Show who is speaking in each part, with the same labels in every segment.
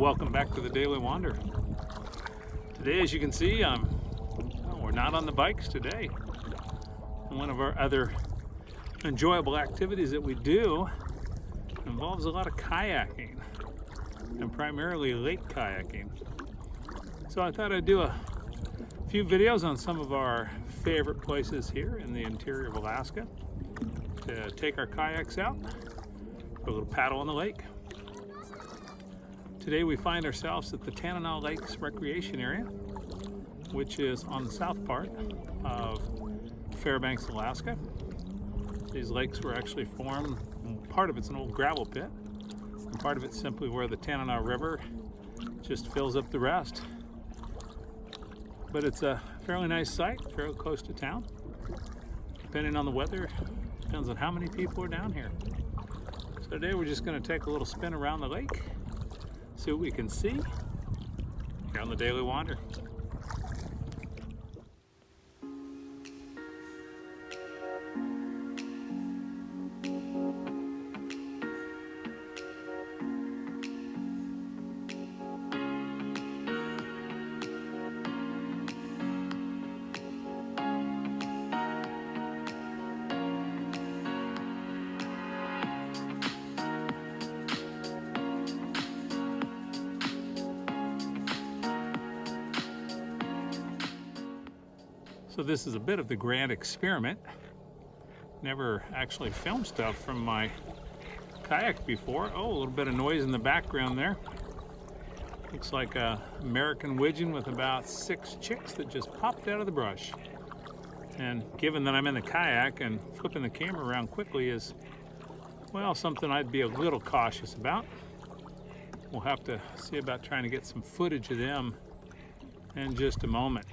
Speaker 1: Welcome back to the Daily Wander. Today, as you can see, we're not on the bikes today. And one of our other enjoyable activities that we do involves a lot of kayaking, and primarily lake kayaking. So I thought I'd do a few videos on some of our favorite places here in the interior of Alaska to take our kayaks out for a little paddle on the lake. Today we find ourselves at the Tanana Lakes Recreation Area, which is on the south part of Fairbanks, Alaska. These lakes were actually formed, part of it's an old gravel pit, and part of it's simply where the Tanana River just fills up the rest. But it's a fairly nice site, fairly close to town. Depending on the weather, depends on how many people are down here. So today we're just going to take a little spin around the lake, see what we can see here on the Daily Wander. So this is a bit of the grand experiment. Never actually filmed stuff from my kayak before. Oh, a little bit of noise in the background there. Looks like a American Widgeon with about 6 chicks that just popped out of the brush. And given that I'm in the kayak, and flipping the camera around quickly is, well, something I'd be a little cautious about. We'll have to see about trying to get some footage of them in just a moment.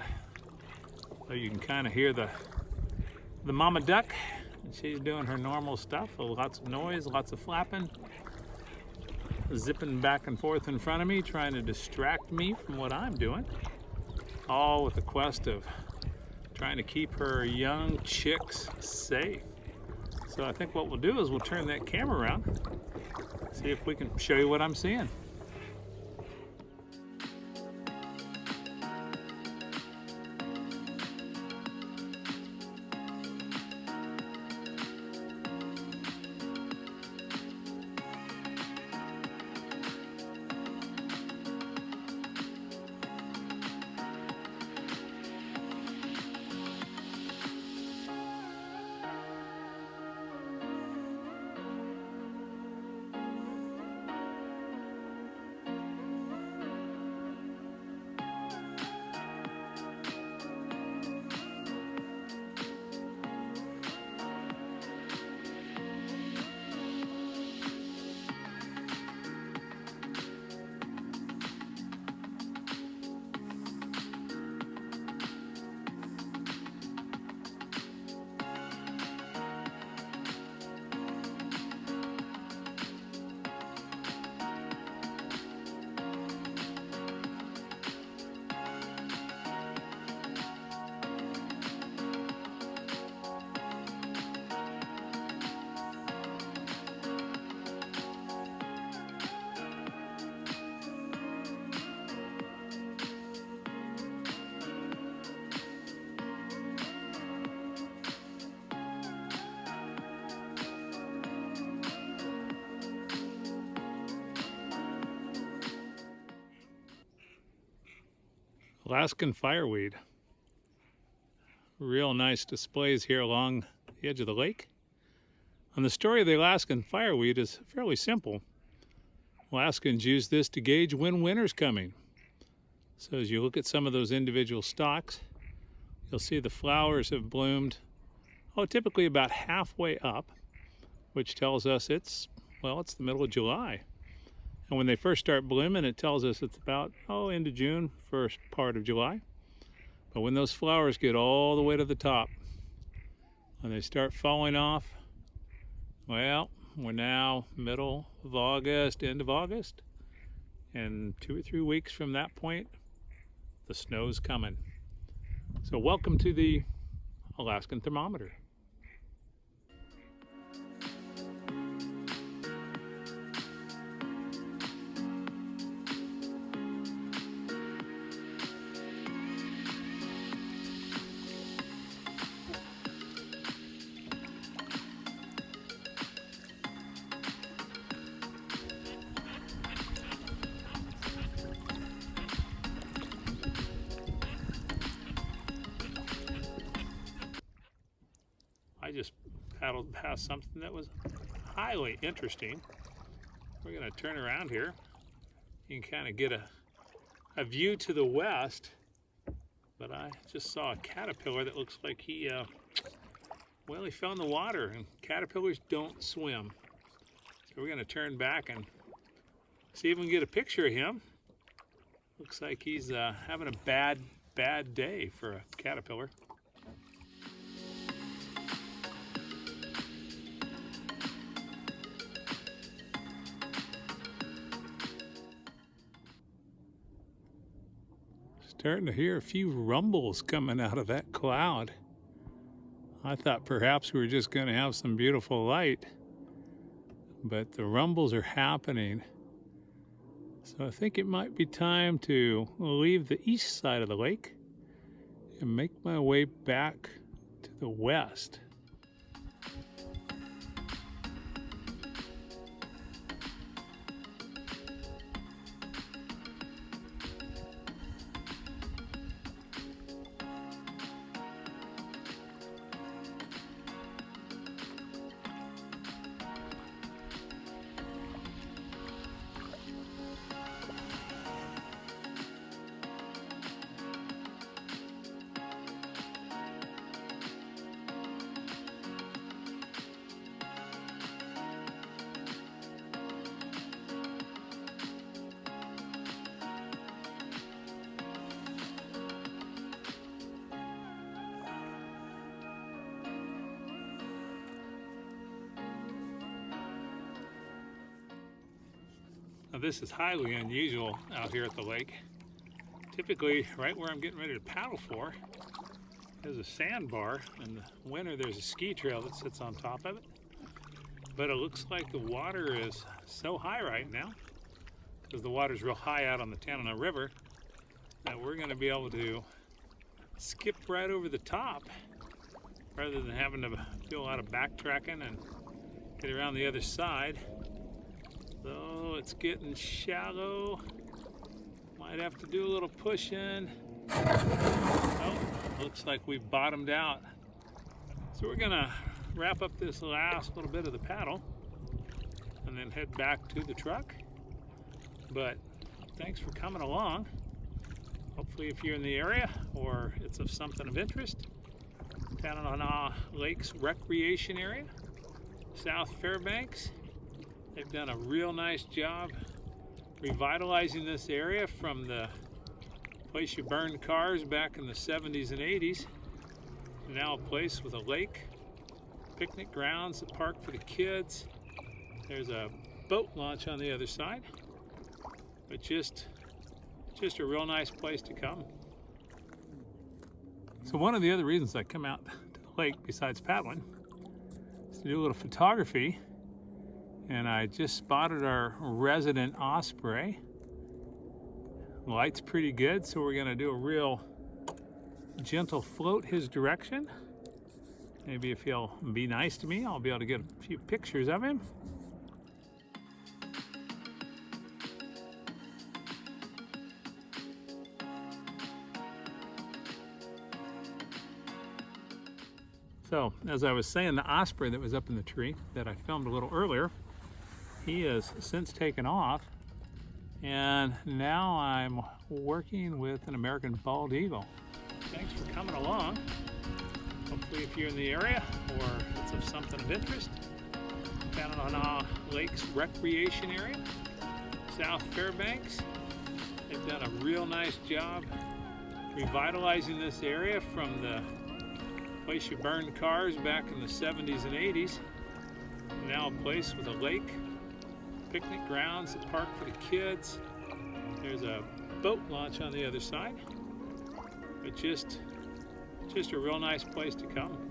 Speaker 1: So you can kind of hear the mama duck, and she's doing her normal stuff. Lots of noise, lots of flapping, zipping back and forth in front of me, trying to distract me from what I'm doing. All with the quest of trying to keep her young chicks safe. So I think what we'll do is we'll turn that camera around, see if we can show you what I'm seeing. Alaskan Fireweed. Real nice displays here along the edge of the lake. And the story of the Alaskan Fireweed is fairly simple. Alaskans use this to gauge when winter's coming. So as you look at some of those individual stalks, you'll see the flowers have bloomed, typically about halfway up, which tells us it's the middle of July. And when they first start blooming, it tells us it's about, end of June, first part of July. But when those flowers get all the way to the top, when they start falling off, well, we're now middle of August, end of August. And 2 or 3 weeks from that point, the snow's coming. So welcome to the Alaskan thermometer. I just paddled past something that was highly interesting. We're going to turn around here. You can kind of get a view to the west, but I just saw a caterpillar that looks like he fell in the water, and caterpillars don't swim. So we're going to turn back and see if we can get a picture of him. Looks like he's having a bad day for a caterpillar. Starting to hear a few rumbles coming out of that cloud. I thought perhaps we were just going to have some beautiful light, but the rumbles are happening. So I think it might be time to leave the east side of the lake and make my way back to the west. Now this is highly unusual out here at the lake. Typically, right where I'm getting ready to paddle for, there's a sandbar. In the winter, there's a ski trail that sits on top of it. But it looks like the water is so high right now, because the water's real high out on the Tanana River, that we're going to be able to skip right over the top rather than having to do a lot of backtracking and get around the other side. So it's getting shallow. Might have to do a little pushing. Oh, looks like we bottomed out. So we're gonna wrap up this last little bit of the paddle and then head back to the truck. But thanks for coming along. Hopefully if you're in the area or it's of something of interest, Tanana Lakes Recreation Area, South Fairbanks. They've done a real nice job revitalizing this area from the place you burned cars back in the 70s and 80s. Now a place with a lake, picnic grounds, a park for the kids. There's a boat launch on the other side, but just a real nice place to come. So one of the other reasons I come out to the lake besides paddling is to do a little photography. And I just spotted our resident osprey. Light's pretty good, so we're gonna do a real gentle float his direction. Maybe if he'll be nice to me, I'll be able to get a few pictures of him. So, as I was saying, the osprey that was up in the tree that I filmed a little earlier, he has since taken off, and now I'm working with an American bald eagle. Thanks for coming along. Hopefully if you're in the area or it's of something of interest, Tanana Lakes Recreation Area, South Fairbanks. They've done a real nice job revitalizing this area from the place you burned cars back in the 70s and 80s. Now a place with a lake, picnic grounds, a park for the kids. There's a boat launch on the other side, but just a real nice place to come.